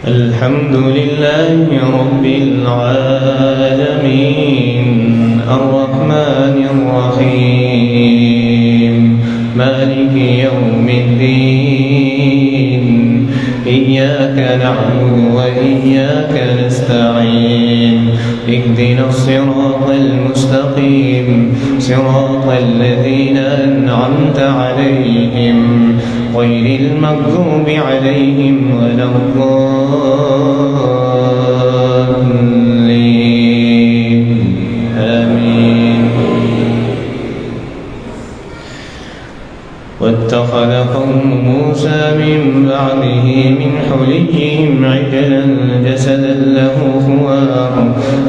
الحمد لله رب العالمين الرحمن الرحيم مالك يوم الدين إياك نعبد وإياك نستعين اهدنا الصراط المستقيم صراط الذين أنعمت عليهم غير المغضوب عليهم ولا الضالين آمين. واتخذ قوم موسى من بعده من حليهم عجلا جسدا له خوار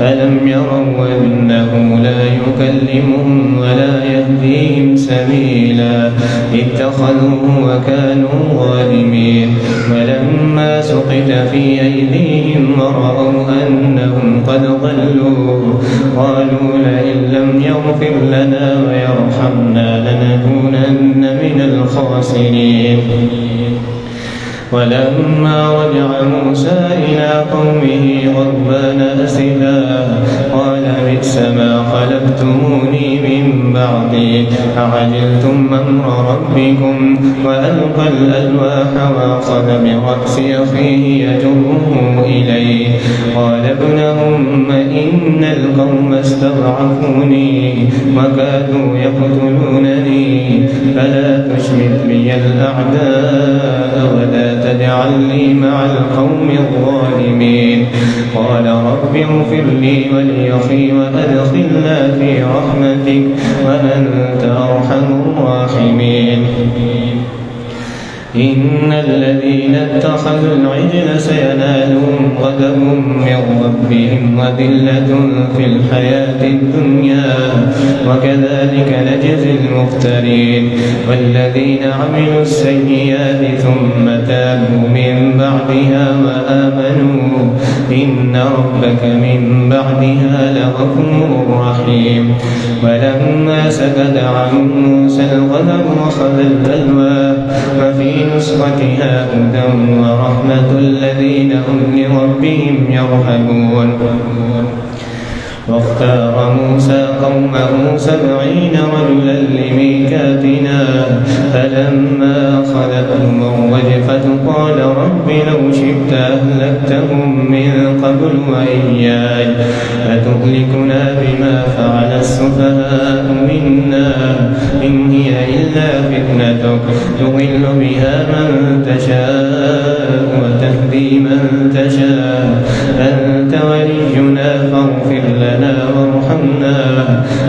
ألم يروا أنه لا يكلمهم ولا يهديهم سبيلا اتخذوه وكانوا ظالمين. ولما سقط في أيديهم ورأوا أنهم قد ضلوا قالوا لئن لم يغفر لنا ويرحمنا لنكونن من الخاسرين. ولما رجع موسى إلى قومه غضبان أسفا قال بئس ما خلفتموني من بعدي أعجلتم أمر ربكم وألقى الألواح وأخذ برأس أخيه يجره إليه قال ابن أم إن القوم استضعفوني وكادوا يقتلونني فلا تشمت بي الأعداء ولا تجعلني مع القوم الظالمين. قال رب اغفر لي ولأخي وأدخلنا في رحمتك وأنت أرحم الراحمين. إن الذين اتخذوا العجل سينالهم غضب من ربهم وذلة في الحياة الدنيا وكذلك نجزي المفترين. والذين عملوا السيئات ثم تابوا من بعدها وآمنوا إن ربك من بعدها لغفور رحيم. ولما سكت عن موسى الغضب أخذ الألواح وفي نسختها هدى ورحمة الذين هم لربهم يرهبون. واختار موسى قومه 70 رجلا لميقاتنا فلما أخذتهم الرجفة قال رب لو شئت أهلكتهم من قبل وإياي أتهلكنا بما فعل السفهاء منا إن هي إلا فتنتك تضل بها من تشاء وتهدي من تشاء أنت ولينا فاغفر لنا وارحمنا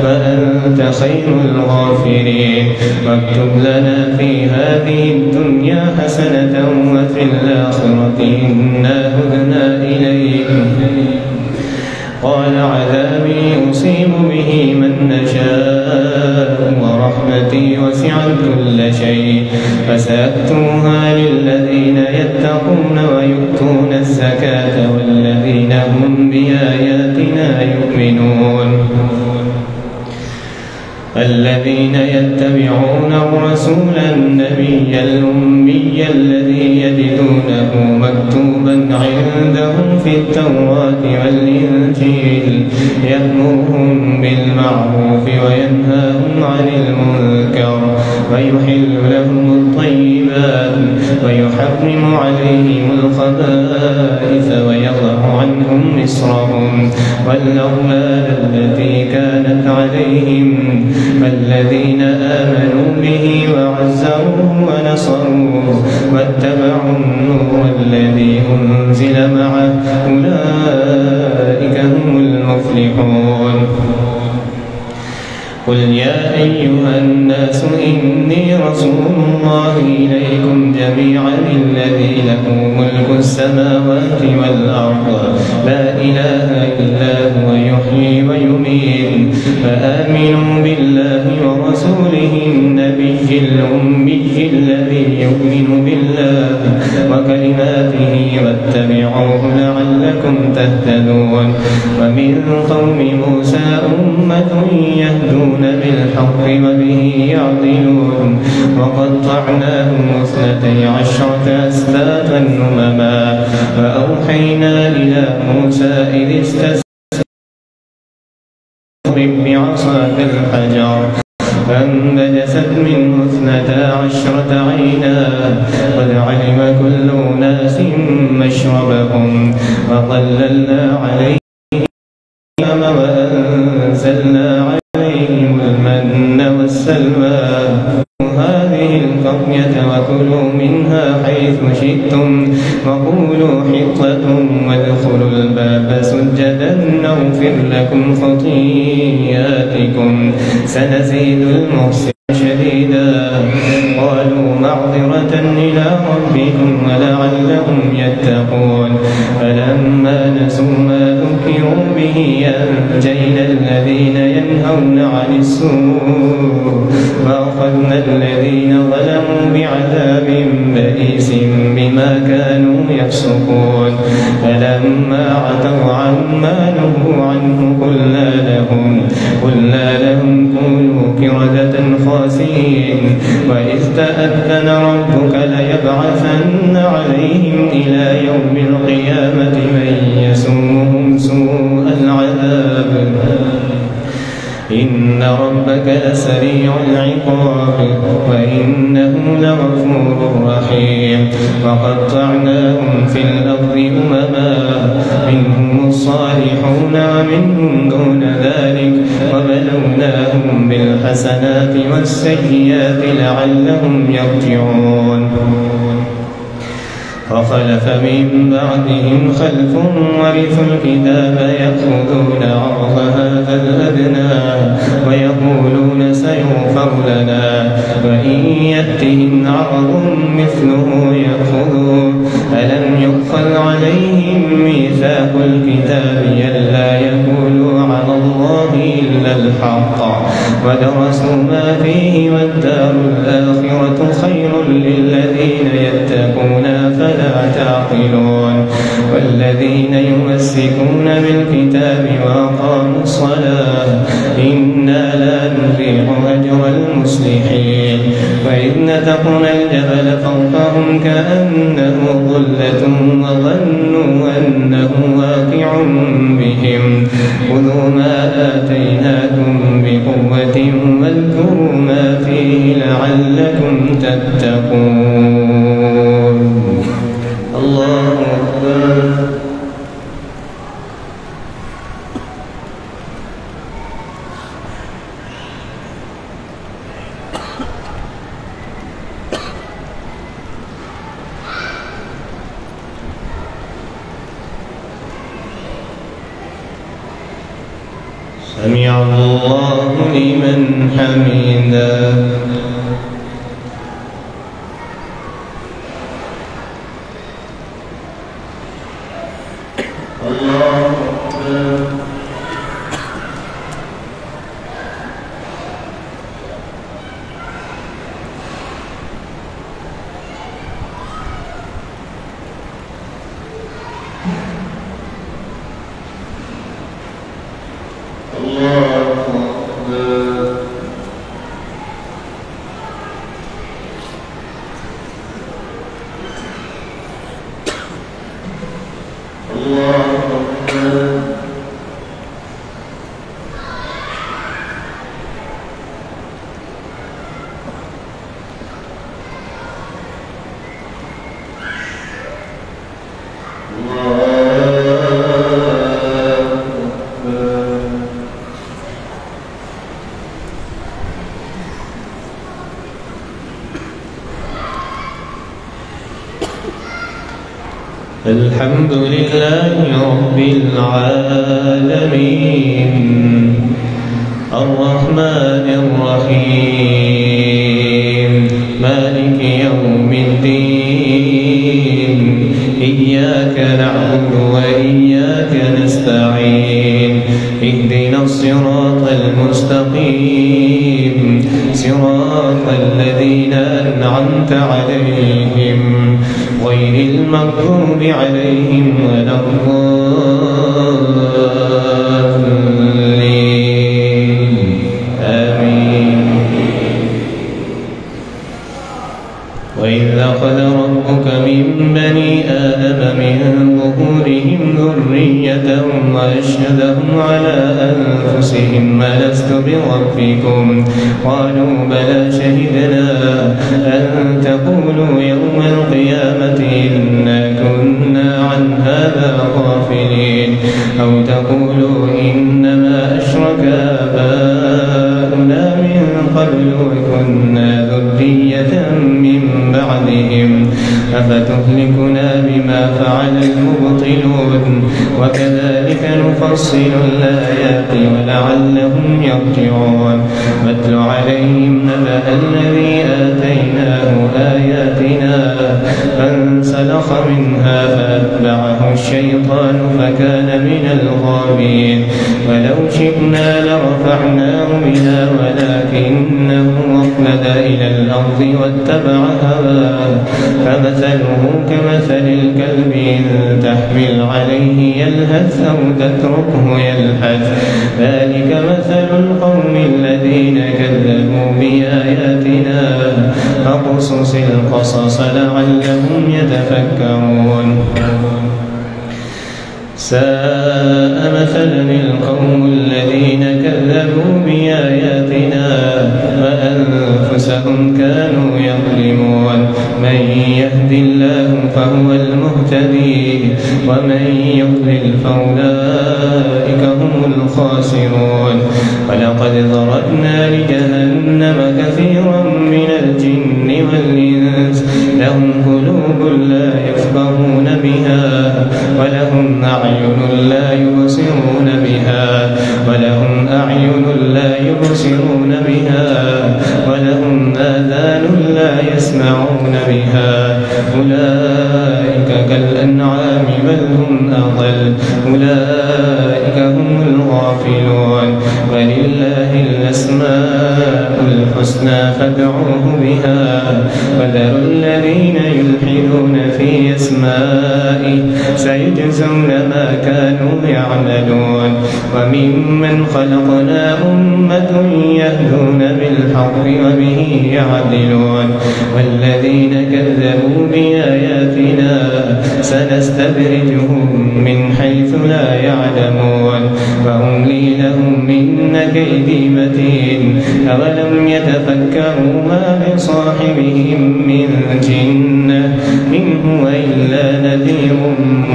وأنت خير الغافرين. واكتب لنا في هذه الدنيا حسنة وفي الآخرة إنا هدنا إليك قال عذابي يصيب به من نشاء ورحمتي وسعت كل شيء فسأكتبها للذين يتقون ويؤتون الزكاة والذين هم بآياتنا يؤمنون. الذين يتبعون الرسول النبي الأمي الذي يجدونه مكتوبا عندهم في التوراة والإنجيل يأمرهم بالمعروف وينهاهم عن المنكر ويحل لهم الطيبات ويحرم عليهم الخبائث ويضع عنهم إصرهم والأغلال التي كانت عليهم والذين آمنوا به وعزروه ونصروه واتبعوا النور الذي أنزل معه أولئك هم المفلحون. قل يا أيها الناس إني رسول الله إليكم جميعا الذي له ملك السماوات والأرض لا إله إلا هو يحيي ويميت فآمنوا بالله ورسوله النبي الأمي الذي يؤمن بالله وكلماته واتبعوه لعلكم تهتدون. ومن قوم موسى أمة يهدون بالحق وبه يعدلون وقطعناهم 12 أسباطا أمما وأوحينا إلى موسى إذ استسقى بعصاك الحجر فانبجست منه 12 عينا قد علم كل أناس مشربهم وظللنا عليهم وأنزلنا عليهم المن والسلوى هذه القرية وكلوا منها حيث شئتم وقولوا حطة وادخلوا الباب سجدا نغفر لكم خطيئاتكم سنزيد المحسنين شديدا قالوا معذرة إلى ربكم ولعلهم يتقون فلما نسوا ما ذكروا به أنجينا الذين ينهون عن السوء وأخذنا الذين ظلموا بعذاب بئيس بما كانوا يفسقون فلما عتوا عما نهوا عنه قلنا لهم كونوا قردة خاسئين وإذ تأذن ربك ليبعثن عليهم إلى يوم القيامة من يسومهم سوء العذاب إن ربك لسريع العقاب وإنه لغفور رحيم وقطعناهم في الأرض أمما منهم الصالحون ومنهم دون ذلك وبلوناهم بالحسنات والسيئات لعلهم يرجعون فخلف من بعدهم خلف ورثوا الكتاب يأخذون عرض هذا الأدنى ويقولون سيغفر لنا وإن يأتهم عرض مثله يأخذوه ألم يؤخذ عليهم ميثاق الكتاب ألا يقولوا على الله إلا الحق ودرسوا ما فيه والدار الآخرة خير للذين يتقون فلا تعقلون والذين يمسكون بالكتاب وأقاموا الصلاة إنا لا نضيع أجر المصلحين وإذ نتقنا الجبل فوقهم كأنه ظلة وظنوا أنه واقع بهم خذوا ما آتيناكم بقوة واذكروا ما فيه لعلكم تتقون الله أكبر سمع الله لمن حمده الله أكبر الحمد لله رب العالمين الرحمن الرحيم مالك يوم الدين إياك نعبد وإياك نستعين اهدنا الصراط المستقيم صراط الذين أنعمت عليهم غير المغضوب عليهم ولا الضالين آمين وإذ أخذ ربك من بني آدم من ظهورهم ذريتهم وأشهدهم على أنفسهم ألست بربكم قالوا بلى شهدنا أن تقولوا يوم القيامة إنا كنا عن هذا غافلين أو تقولوا إنما أشرك آباؤنا من قبل وكنا ذرية من بعدهم أفتهلكنا بما فعل المبطلون وكذلك نفصل الآيات ولعلهم يرجعون واتل عليهم نبأ الذي آتيناه آياتنا فانسلخ منها فأتبعه الشيطان فكان من الغاوين ولو شئنا لرفعناه بها ولكنه أخلد إلى الأرض واتبع هواه فمثله كمثل الكلب إن تحمل عليه يلهث أو تتركه يلهث ذلك مثل القوم الذين كذبوا بآياتنا فاقصص القصص لعلهم يتفكرون ساء مثلا القوم الذين كذبوا بآياتنا وأنفسهم كانوا يظلمون من يهد الله فهو المهتدي ومن يضلل فأولئك هم الخاسرون ولقد ذرأنا لجهنم كثيرا من الجن والإنس لهم قلوب لا يفقهون بها ولهم أعين لا يبصرون بها ولهم آذان لا يسمعون بها أولئك كالأنعام بل هم أضل أولئك هم الغافلون ولله الأسماء الحسنى فادعوه بها وذروا الذين يلحدون في أسمائه سيجزون ما كانوا يعملون وممن خلقنا أمة يهدون بالحق وبه يعدلون والذين كذبوا بآياتنا سنستدرجهم من حيث لا يعلمون وأملي لهم إن كيدي متين أولم يتفكروا ما بصاحبهم من جنة إن هو إلا نذير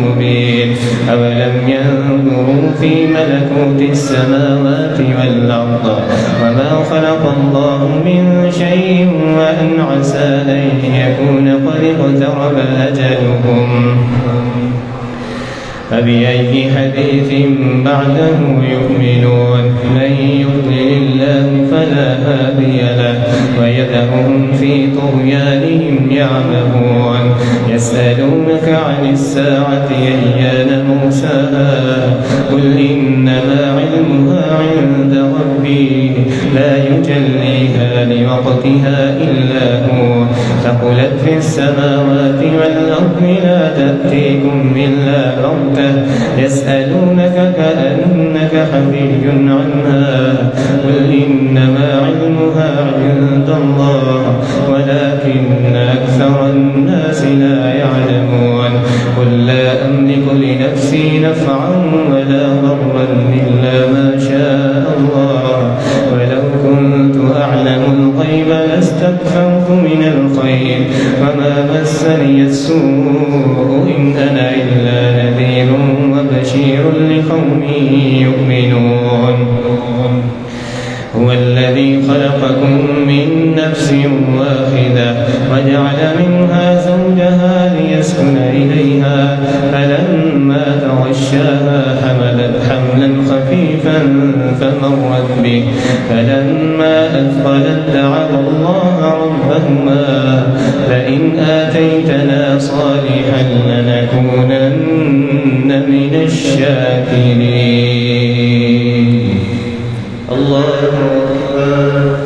مبين أولم ينظروا في ملكوت السماوات والأرض وما خلق الله من شيء وأن عسى أن يكون قد اقترب أجلهم فبأي حديث بعده يؤمنون من يضلل الله فلا هادي له ويذرهم في طغيانهم يعمهون يسألونك عن الساعة أيان مرساها قل إنما علمها عند ربي لا يجليها لوقتها إلا هو ثقلت في السماوات والأرض لا تأتيكم إلا بغتة يسألونك كأنك حفي عنها قل إنما علمها عند الله ولكن أكثر الناس لا يعلمون قل لا أملك لنفسي نفعا ولا ضرا إلا ما شاء الله ولو كنت أعلم الغيب لاستكثرت من الخير وما مسني السوء إن أنا إلا نذير وبشير لقوم يؤمنون هو الذي خلقكم من نفس واحدة وجعل منها زوجها ليسكن إليها فلما تغشاها حملت حملا خفيفا فمرت به فلما أثقلت دعوا الله ربهما لئن آتيتنا صالحا لنكونن من الشاكرين الله أكبر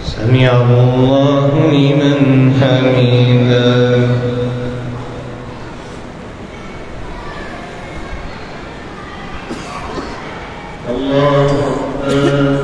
سمع الله لمن حميدا. الله أكبر.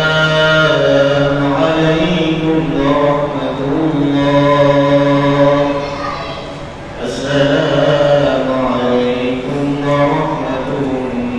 السلام عليكم ورحمة الله. السلام عليكم ورحمة الله.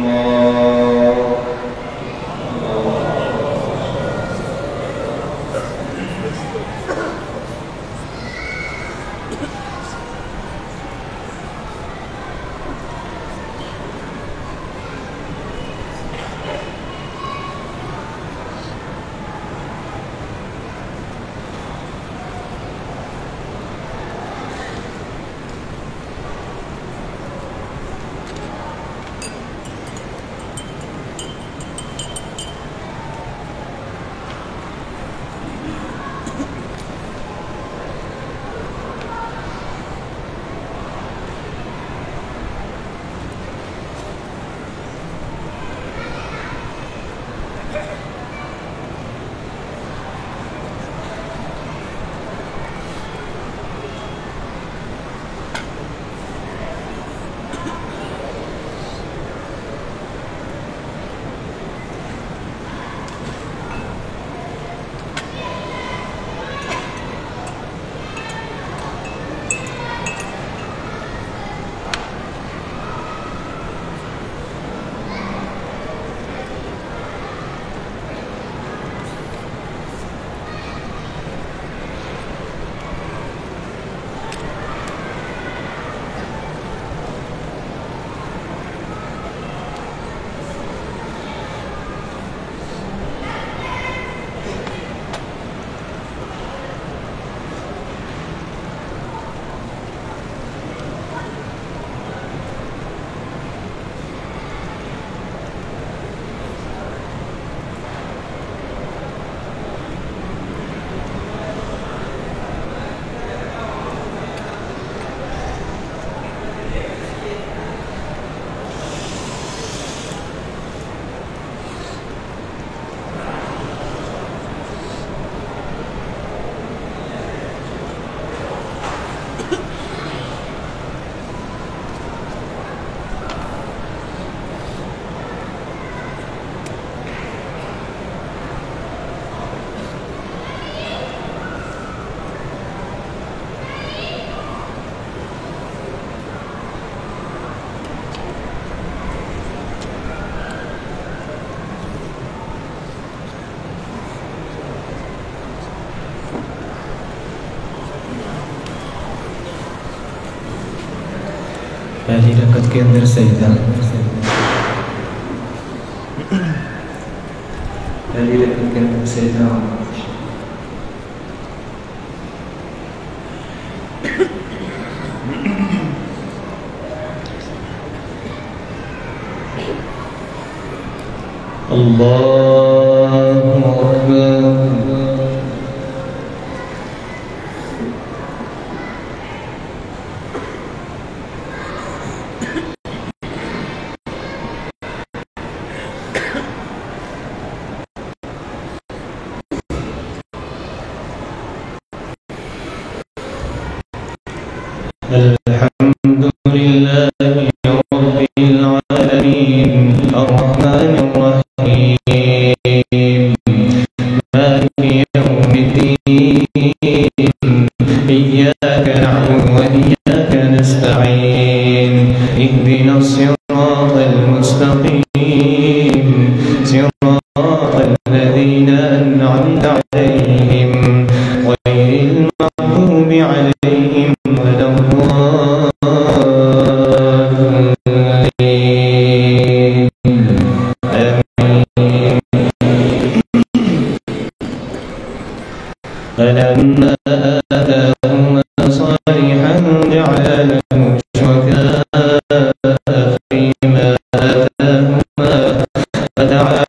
पहली रकत के अंदर सजदा, पहली रकत के अंदर सजदा الله أكبر. الحمد لله رب العالمين الرحمن الرحيم مالك يوم الدين إياك نعبد وإياك نستعين اهدنا الصراط المستقيم صراط الذين أنعمت عليهم غير المغضوب عليهم ولا الضالين آمين. فلما آتاهما صالحا جعل له شركاء فيما آتاهما فتعالى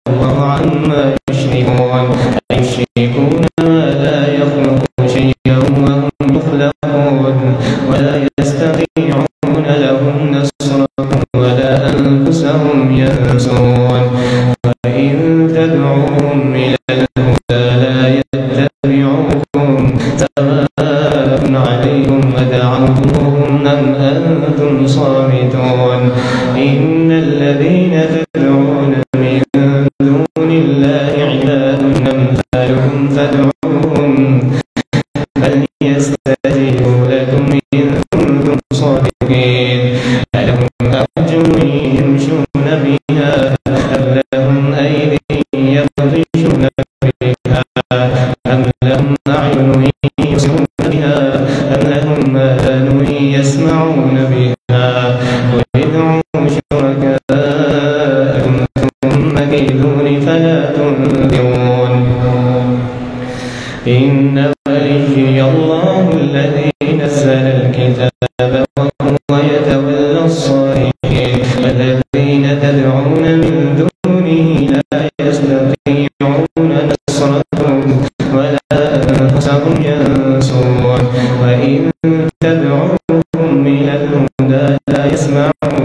الله عما يشركون أيشركون ما لا يخلق شيئا وهم يخلقون ولا يستطيعون لهم نصرا ولا أنفسهم ينصرون وإن تدعوهم إلى الهدى لا يتبعوكم سواء عليكم أدعوتموهم أم أنتم صامتون إن الذين تدعون من دون الله عباد أمثالكم فادعوهم فليستجيبوا لكم إن كنتم صادقين ألهم أرجل يمشون بها أم لهم أيدي يبطشون بها أم لهم أعين يبصرون بها أم لهم آذان يسمعون بها وادعوا شركاءكم ثم كيدون فلا تنذرون إن وليي الله الذي نزل الكتاب وهو يتولى الصالحين والذين تدعون من دونه لا يستطيعون نصركم ولا أنفسهم ينصرون وإن تدعوهم إلى الهدى لا يسمعون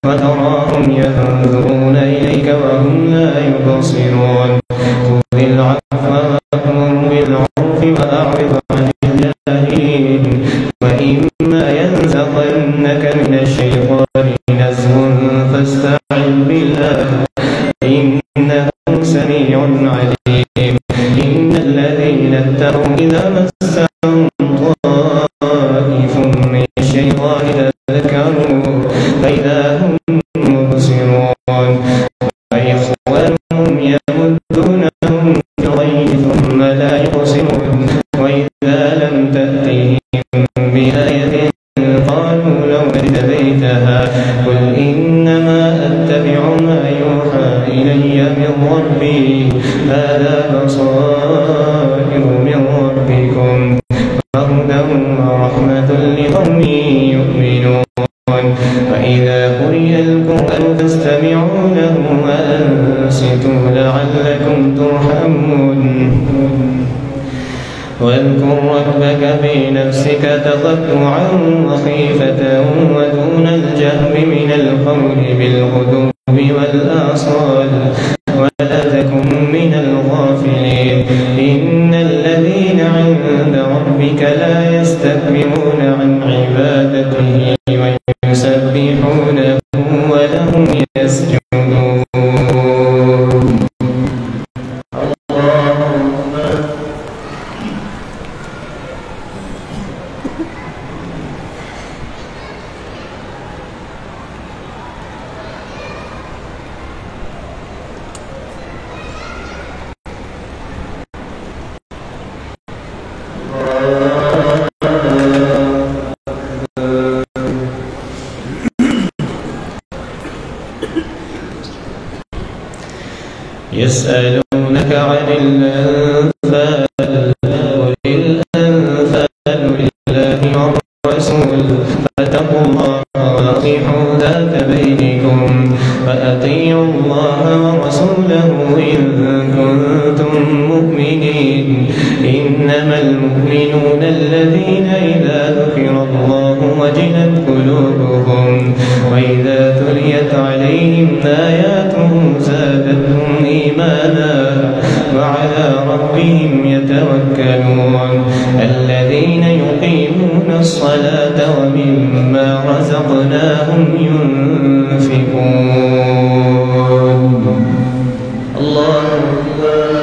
وتراهم ينظرون إليك وهم لا يبصرون خذ العفو وأمر بالعرف وأعرض عن الجاهلين وإما ينزغنك من الشيطان نزغ فاستعذ بالله إنه سميع عليم إن الذين اتقوا إذا مسهم طائف من الشيطان تذكروا فإذا هم مبصرون وإخوانهم يمدونهم في الغي ثم لا يقصرون وإذا لم تأتهم بآية قالوا لو اجتبيتها قل إنما أتبع ما يوحى إلي من ربي هذا بصائر من ربكم وهدى ورحمة لقوم يؤمنون وإذا قرئ القرآن فاستمعوا له وأنصتوا لعلكم ترحمون واذكر ربك في نفسك تضرعا وخيفة ودون الجهر من القول بالغدو والآصال ولا تكن من الغافلين إن الذين عند ربك لا يستكبرون عن عبادته ويسبحونه وله يسجدون يسألونك عن الأنفال قل الأنفال لله إنما المؤمنون الذين إذا ذكر الله وجلت قلوبهم وإذا تليت عليهم آياته زادتهم إيمانا وعلى ربهم يتوكلون الذين يقيمون الصلاة ومما رزقناهم ينفقون. الله أكبر.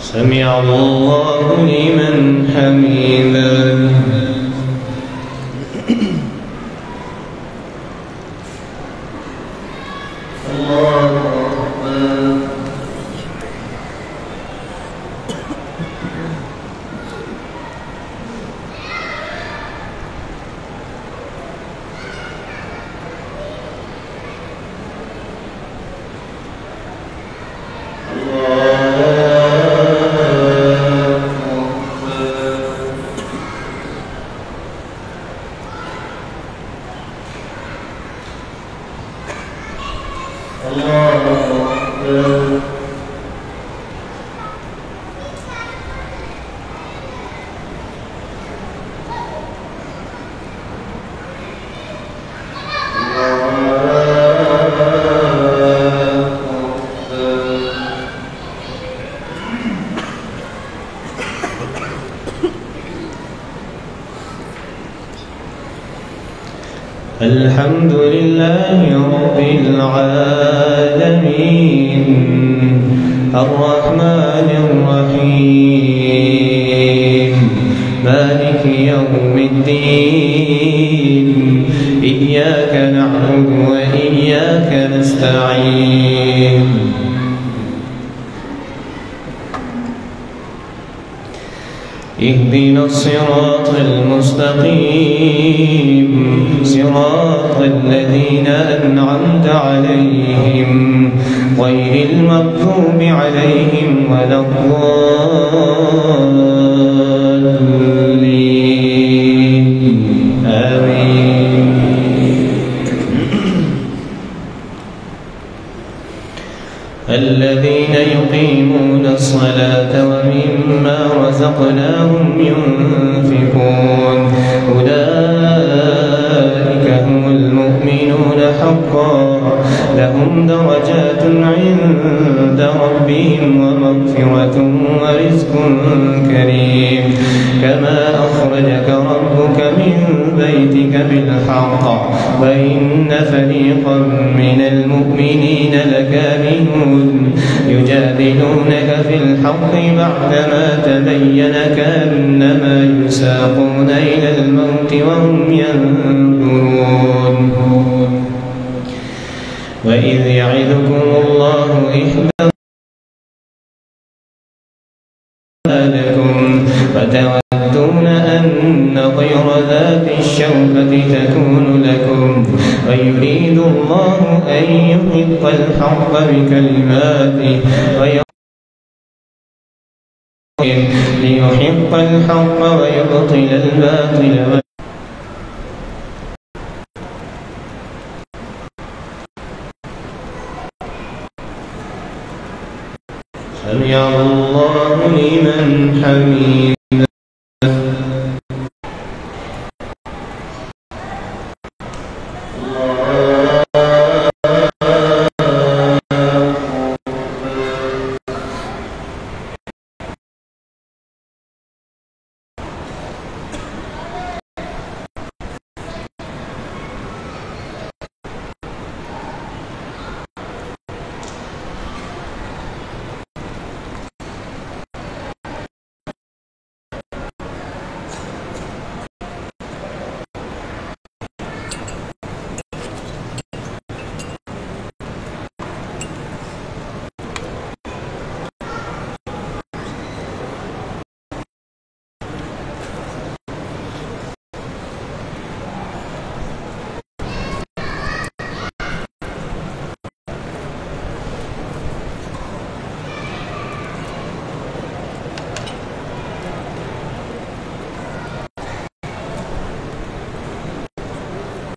سمع الله لمن حمده. الحمد لله رب العالمين الرحمن الرحيم مالك يوم الدين إياك نعبد وإياك نستعين اهدنا الصراط المستقيم صراط الذين أنعمت عليهم غير المغضوب عليهم ولا الضالين آمين. الذين يقيمون الصلاة ومما رزقناهم ينفقون أولئك هم المؤمنون حقا لهم درجات عند ربهم ومغفرة ورزق كريم كما أخرجك ربك من بيتك بالحق وإن فريقا من المؤمنين لكارهون يجادلونك في الحق بعدما تبين كأنما يساقون إلى الموت وهم ينظرون وإذ يعدكم الله إحدى لكم وتودون أن غير ذات الشوكة تكون لكم ويريد الله أن يحق الحق بكلماته ليحق الحق ويبطل الباطل. سمع الله لمن حمده.